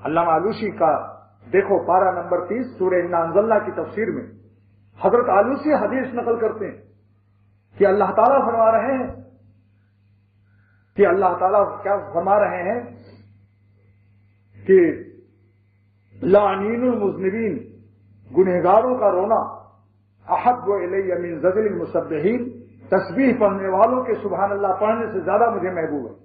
علامہ آلوسی کا دیکھو پارہ نمبر 30 سورہ انا انزلنا کی تفسیر میں حضرت آلوسی حدیث نقل کرتے ہیں کہ اللہ تعالیٰ فرما رہے ہیں کہ اللہ تعالیٰ کیا فرما رہے ہیں کہ لعنین المذنبین، گنہگاروں کا رونا احب الی من زجر المسبحین، تسبیح پڑھنے والوں کے سبحان اللہ پڑھنے سے زیادہ مجھے محبوب ہے۔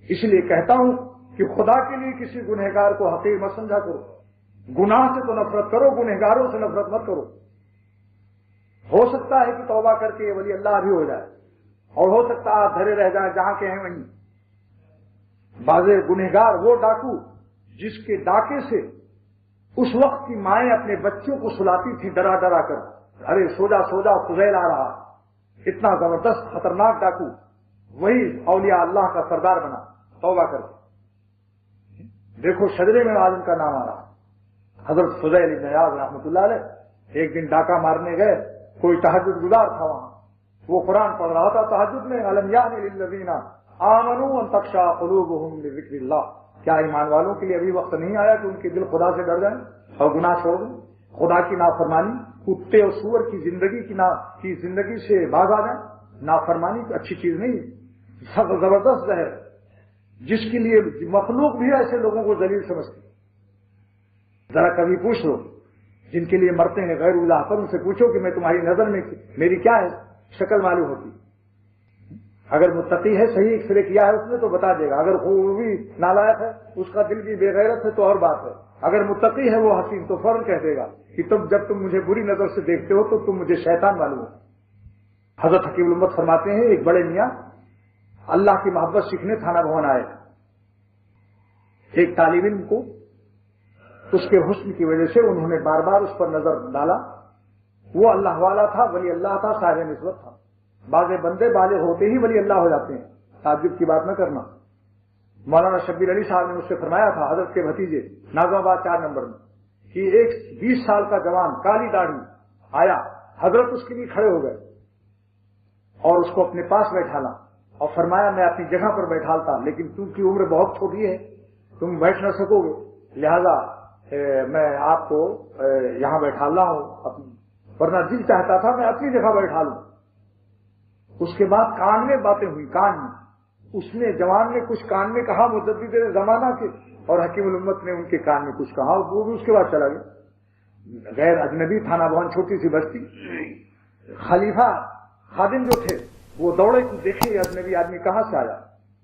اس لیے کہتا ہوں کہ خدا کے لیے کسی گنہگار کو حقیر مت سمجھا کرو، گناہ سے تو نفرت کرو، گنہگاروں سے نفرت مت کرو۔ ہو سکتا ہے کہ توبہ کر کے یہ ولی اللہ بھی ہو جائے، اور ہو سکتا ہے آپ دھرے رہ جائیں جہاں کے ہیں وہیں۔ بعض گنہگار وہ ڈاکو جس کے ڈاکے سے اس وقت کی مائیں اپنے بچوں کو سلاتی تھیں ڈرا ڈرا کر، ارے سو جا سو جا فضیل آ رہا، اتنا زبردست خطرناک ڈاکو وہی اولیاء اللہ کا سردار بنا توبہ کر کے۔ دیکھو شجرے میں عالم کا نام آ رہا، حضرت فضیل بن عیاض رحمۃ اللہ علیہ ایک دن ڈاکہ مارنے گئے، کوئی تہجد گزار تھا وہاں، وہ قرآن پڑھ رہا تھا تہجد میں، الم یأن للذین آمنوا ان تخشع قلوبهم لذکر اللہ، کیا ایمان والوں کے لیے ابھی وقت نہیں آیا کہ ان کے دل خدا سے ڈر جائیں اور گناہ چھوڑ دیں، خدا کی نافرمانی، کتے اور سور کی زندگی سے باز آ جائیں۔ نافرمانی اچھی چیز نہیں ہے، سب زبردست زہر جس کے لیے مخلوق بھی ایسے لوگوں کو ذلیل سمجھتی۔ ذرا کبھی پوچھ لو جن کے لیے مرتے ہیں غیر اللہ پر، ان سے پوچھو کہ میں تمہاری نظر میں میری کیا ہے شکل معلوم ہوتی۔ اگر متقی ہے صحیح ایکسرے کیا ہے اس نے تو بتا دے گا، اگر وہ بھی نالائق ہے اس کا دل بھی بے غیرت ہے تو اور بات ہے، اگر متقی ہے وہ حسین تو فوراً کہہ دے گا کہ جب تم مجھے بری نظر سے دیکھتے ہو تو تم مجھے شیطان معلوم ہو۔ حضرت حکیم الامت فرماتے ہیں ایک بڑے میاں اللہ کی محبت سیکھنے تھانہ بھون آئے، ایک طالب علم کو اس کے حسن کی وجہ سے انہوں نے بار بار اس پر نظر ڈالا، وہ اللہ والا تھا، ولی اللہ تھا، صاحب نسبت تھا۔ بعض بندے بالغ ہوتے ہی ولی اللہ ہو جاتے ہیں، تعجب کی بات نہ کرنا۔ مولانا شبیر علی صاحب نے مجھ سے فرمایا تھا حضرت کے بھتیجے ناظم آباد 4 نمبر میں کہ ایک 20 سال کا جوان کالی داڑھی آیا، حضرت اس کے لیے کھڑے ہو گئے اور اس کو اپنے پاس بیٹھالا اور فرمایا میں اپنی جگہ پر بیٹھالتا لیکن تم کی عمر بہت چھوٹی ہے، تم بیٹھ نہ سکو گے، لہذا میں آپ کو یہاں بیٹھال رہا ہوں، ورنہ دل چاہتا تھا میں اپنی جگہ بیٹھا لوں۔ اس کے بعد کان میں باتیں ہوئی، کان میں اس نے جوان نے کچھ کان میں کہا مجدد زمانہ کے، اور حکیم الامت نے ان کے کان میں کچھ کہا، وہ بھی اس کے بعد چلا گیا۔ غیر اجنبی تھانہ بھون چھوٹی سی بستی، خلیفہ خادم جو تھے وہ دوڑے کہ دیکھے اجنبی آدمی کہاں سے آیا،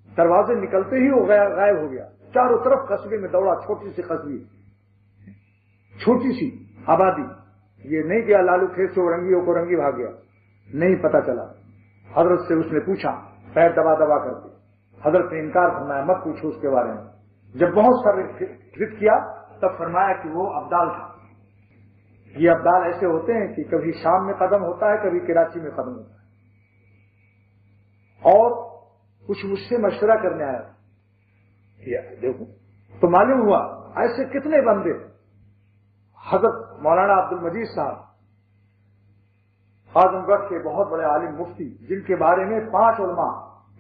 دروازے نکلتے ہی وہ غائب ہو گیا، چاروں طرف قصبے میں دوڑا، چھوٹی سی قصبی، چھوٹی سی آبادی، یہ نہیں گیا لالو کھیت سے رنگیوں کو رنگی بھاگ گیا، نہیں پتا چلا۔ حضرت سے اس نے پوچھا پیر دبا دبا کر کے، حضرت نے انکار فرمایا مت پوچھو اس کے بارے میں۔ جب بہت سارے ذکر کیا تب فرمایا کہ وہ ابدال تھا۔ یہ ابدال ایسے ہوتے ہیں کہ کبھی شام میں قدم ہوتا ہے، کبھی کراچی میں قدم ہوتا ہے، اور کچھ مجھ سے مشورہ کرنے آیا تھا۔ دیکھو تو معلوم ہوا ایسے کتنے بندے، حضرت مولانا عبد المجید صاحب اعظم گڑھ کے بہت بڑے عالم مفتی، جن کے بارے میں 5 علماء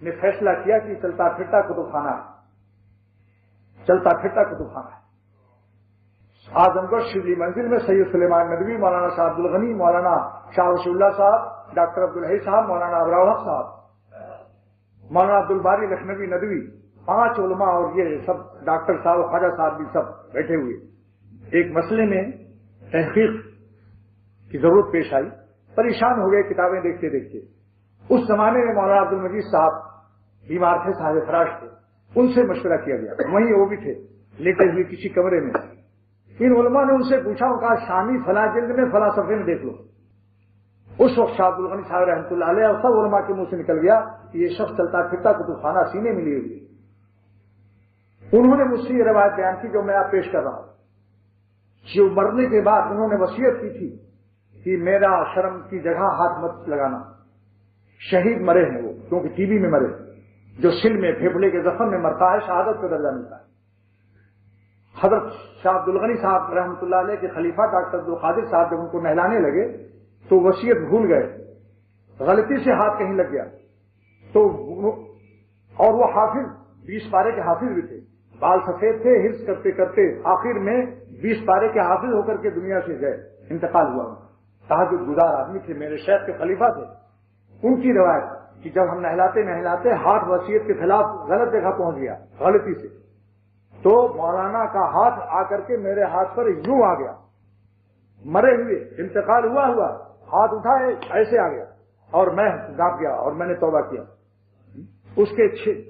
نے فیصلہ کیا کہ چلتا پھرتا کتب خانہ ہے، چلتا پھرتا کتب خانہ ہے۔ اعظم گڑھ شبلی منزل میں سید سلیمان ندوی، مولانا شاہ عبد الغنی، مولانا شاہ ولی اللہ صاحب، ڈاکٹر عبدالحی صاحب، مولانا ابراہیم صاحب، مولانا عبد الباری لکھنوی ندوی، 5 علماء اور یہ سب ڈاکٹر صاحب خواجہ صاحب بھی سب بیٹھے ہوئے۔ ایک مسئلے میں تحقیق کی ضرورت پیش آئی، پریشان ہو گئے کتابیں دیکھتے دیکھتے۔ اس زمانے میں مولانا عبد المجید صاحب بیمار تھے، صاحب فراش تھے، ان سے مشورہ کیا گیا، وہیں وہ بھی تھے لیٹے ہوئے کسی کمرے میں۔ ان علماء نے ان سے پوچھا، ان کا شامی فلاں جلد میں فلاں صفحے میں دیکھ لو۔ اس وقت شاہ عبد الغنی صاحب رحمۃ اللہ علیہ اور سب علماء کے منہ سے نکل گیا کہ یہ شخص چلتا پھرتا کتب خانہ سینے میں لیے ہوئے۔ انہوں نے مجھ سے یہ روایت بیان کی جو میں آپ پیش کر رہا ہوں۔ جو مرنے کے بعد انہوں نے وصیت کی تھی کہ میرا شرم کی جگہ ہاتھ مت لگانا، شہید مرے ہیں وہ، کیونکہ ٹی بی میں مرے، جو سل میں پھیپھڑے کے زخم میں مرتا ہے شہادت کا درجہ ملتا ہے۔ حضرت شاہ عبد الغنی صاحب رحمۃ اللہ علیہ کے خلیفہ ڈاکٹر عبدالقادر صاحب جب ان کو نہلانے لگے تو وصیت بھول گئے، غلطی سے ہاتھ کہیں لگ گیا تو، اور وہ حافظ 20 پارے کے حافظ بھی تھے، بال سفید تھے، حفظ کرتے کرتے آخر میں 20 پارے کے حافظ ہو کر کے دنیا سے گئے، انتقال ہوا۔ تہجد گزار آدمی تھے، میرے شیخ کے خلیفہ تھے۔ ان کی روایت کہ جب ہم نہلاتے ہاتھ وصیت کے خلاف غلط جگہ پہنچ گیا غلطی سے، تو مولانا کا ہاتھ آ کر کے میرے ہاتھ پر یوں آ گیا، مرے ہوئے، انتقال ہوا ہاتھ اٹھائے ایسے آ گیا، اور میں گاپ گیا اور میں نے توبہ کیا۔ اس کے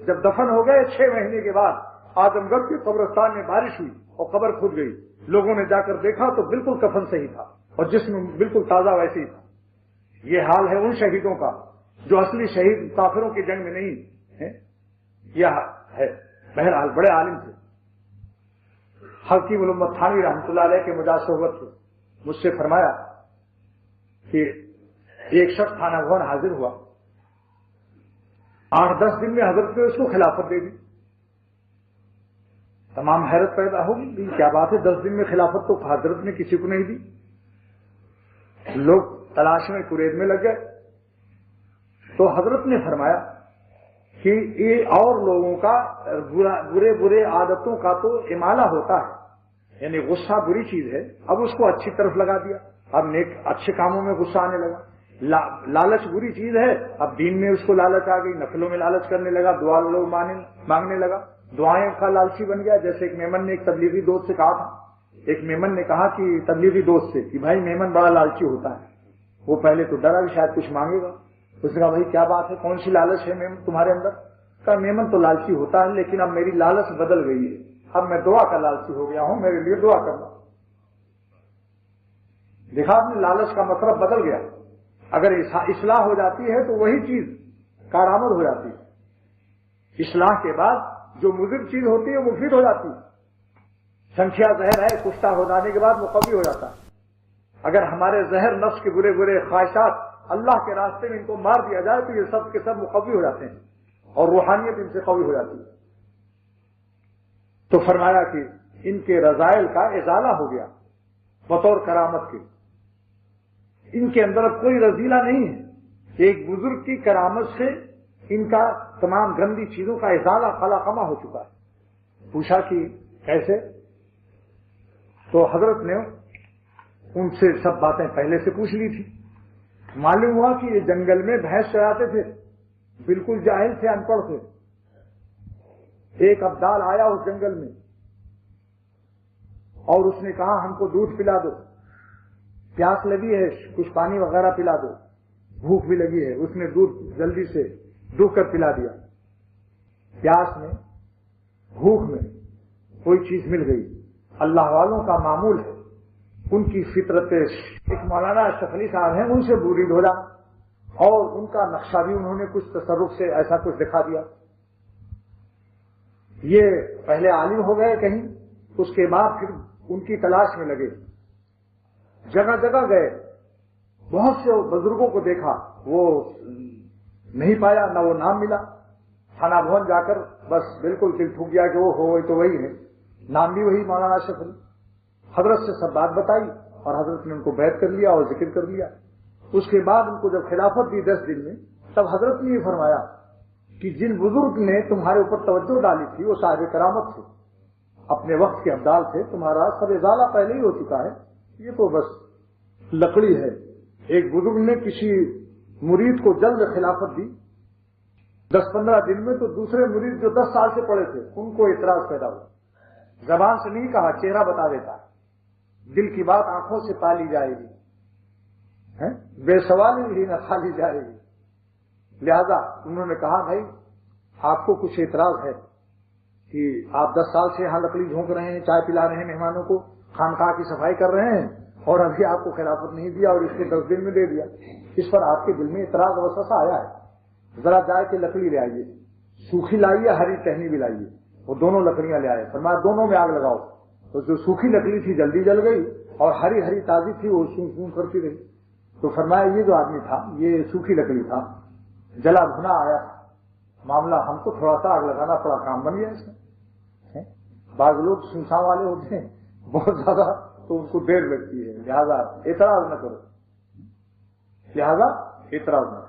جب دفن ہو گئے 6 مہینے کے بعد اعظم گڑھ کے قبرستان میں بارش ہوئی اور قبر کھود گئی۔ لوگوں نے جا کر دیکھا تو بالکل کفن صحیح تھا اور جسم بالکل تازہ ویسے ہی تھا۔ یہ حال ہے ان شہیدوں کا جو اصلی شہید کافروں کی جنگ میں نہیں ہے۔ یہ ہے بہرحال بڑے عالم تھے۔ حکیم الامت تھانوی رحمۃ اللہ علیہ کے مجاز صحبت تھے، مجھ سے فرمایا کہ ایک شخص تھانہ بھون حاضر ہوا، 8-10 دن میں حضرت نے اس کو خلافت دے دی۔ تمام حیرت پیدا ہوگی، کیا بات ہے، 10 دن میں خلافت تو حضرت نے کسی کو نہیں دی۔ لوگ تلاش میں قرید میں لگ گئے تو حضرت نے فرمایا کہ یہ اور لوگوں کا برے عادتوں کا تو امالہ ہوتا ہے، یعنی غصہ بری چیز ہے، اب اس کو اچھی طرف لگا دیا، اب نیک اچھے کاموں میں غصہ آنے لگا۔ لالچ بری چیز ہے، اب دین میں اس کو لالچ آ گئی، نفلوں میں لالچ کرنے لگا، دعا لوگ مانگنے لگا، دعائیں کا لالچی بن گیا۔ جیسے ایک میمن نے ایک تبلیغی دوست سے کہا تھا، ایک میمن نے کہا کہ تبلیغی دوست سے کہ بھائی میمن بڑا لالچی ہوتا ہے۔ وہ پہلے تو ڈرا کہ شاید کچھ مانگے گا، اس نے کہا بھائی کیا بات ہے، کون سی لالچ ہے میمن تمہارے اندر؟ کہا میمن تو لالچی ہوتا ہے لیکن اب میری لالچ بدل گئی ہے، اب میں دعا کا لالچی ہو گیا ہوں، میرے لیے دعا کرنا۔ دیکھا آپ نے، لالچ کا مطلب بدل گیا۔ اگر اصلاح ہو جاتی ہے تو وہی چیز کارآمد ہو جاتی ہے، اصلاح کے بعد جو مضر چیز ہوتی ہے مفید ہو جاتی ہے۔ سنکھیا زہر ہے، کشتہ ہو جانے کے بعد مقوی ہو جاتا ہے۔ اگر ہمارے زہر نفس کے برے برے خواہشات اللہ کے راستے میں ان کو مار دیا جائے تو یہ سب کے سب مقوی ہو جاتے ہیں اور روحانیت ان سے قوی ہو جاتی ہے۔ تو فرمایا کہ ان کے رذائل کا ازالہ ہو گیا بطور کرامت کے، ان کے اندر اب کوئی رذیلہ نہیں ہے۔ ایک بزرگ کی کرامت سے ان کا تمام گندی چیزوں کا ازالہ خلاقمہ ہو چکا ہے۔ پوچھا کہ کیسے؟ تو حضرت نے ان سے سب باتیں پہلے سے پوچھ لی تھی۔ معلوم ہوا کہ یہ جنگل میں بھینس چراتے تھے، بالکل جاہل تھے، ان پڑھ تھے۔ ایک ابدال آیا اس جنگل میں اور اس نے کہا ہم کو دودھ پلا دو، پیاس لگی ہے کچھ پانی وغیرہ پلا دو، بھوک بھی لگی ہے۔ اس نے دودھ جلدی سے ڈوب کر پلا دیا۔ پیاس میں بھوک میں کوئی چیز مل گئی۔ اللہ والوں کا معمول ہے، ان کی فطرت۔ ایک مولانا اشرف علی صاحب ہیں، ان سے برید ہو جانا، اور ان کا نقشہ بھی انہوں نے کچھ تصرف سے ایسا کچھ دکھا دیا۔ یہ پہلے عالم ہو گئے کہیں، اس کے بعد پھر ان کی تلاش میں لگے، جگہ جگہ گئے، بہت سے بزرگوں کو دیکھا، وہ نہیں پایا، نہ وہ نام ملا۔ تھانہ بھون جا کر بس بالکل دل ٹھوک گیا کہ وہ ہو تو وہی ہے، نام بھی وہی مولانا اشرف علی۔ حضرت سے سب بات بتائی اور حضرت نے ان کو بیعت کر لیا اور ذکر کر لیا۔ اس کے بعد ان کو جب خلافت دی 10 دن میں، تب حضرت نے یہ فرمایا کہ جن بزرگ نے تمہارے اوپر توجہ ڈالی تھی وہ صاحب کرامت تھے، اپنے وقت کے ابدال تھے، تمہارا سب ازالہ پہلے ہی ہو چکا ہے، یہ تو بس لکڑی ہے۔ ایک بزرگ نے کسی مرید کو جلد خلافت دی 10-15 دن میں، تو دوسرے مرید جو 10 سال سے پڑے تھے ان کو اعتراض پیدا ہوا۔ زبان سے نہیں کہا، چہرہ بتا دیتا ہے، دل کی بات آنکھوں سے پالی جائے گی، بے سوالی ہی نہ کھالی جائے گی۔ لہذا انہوں نے کہا بھائی آپ کو کچھ اعتراض ہے کہ آپ 10 سال سے یہاں لکڑی جھونک رہے ہیں، چائے پلا رہے ہیں مہمانوں کو، خانقاہ کی صفائی کر رہے ہیں، اور ابھی آپ کو خلافت نہیں دیا اور اس کو 10 دن میں دے دیا، اس پر آپ کے دل میں اعتراض وسوسہ آیا ہے، ذرا جائے کہ لکڑی لے آئیے، سوکھی لائیے، ہری ٹہنی بھی لائیے۔ وہ دونوں لکڑیاں لے آئے، فرمایا دونوں میں آگ لگاؤ۔ تو جو سوکھی لکڑی تھی جلدی جل گئی اور ہری ہری تازی تھی وہ سون سون کرتی رہی۔ تو فرمایا یہ جو آدمی تھا یہ سوکھی لکڑی تھا، جلا بھنا آیا، معاملہ ہم کو تھوڑا سا آگ لگانا پڑا، کام بن گیا اس میں۔ بعض لوگ سنسان والے ہوتے ہیں بہت زیادہ، تو ان کو دیر لگتی ہے، لہذا اعتراض نہ کرو، لہذا اعتراض نہ کرو۔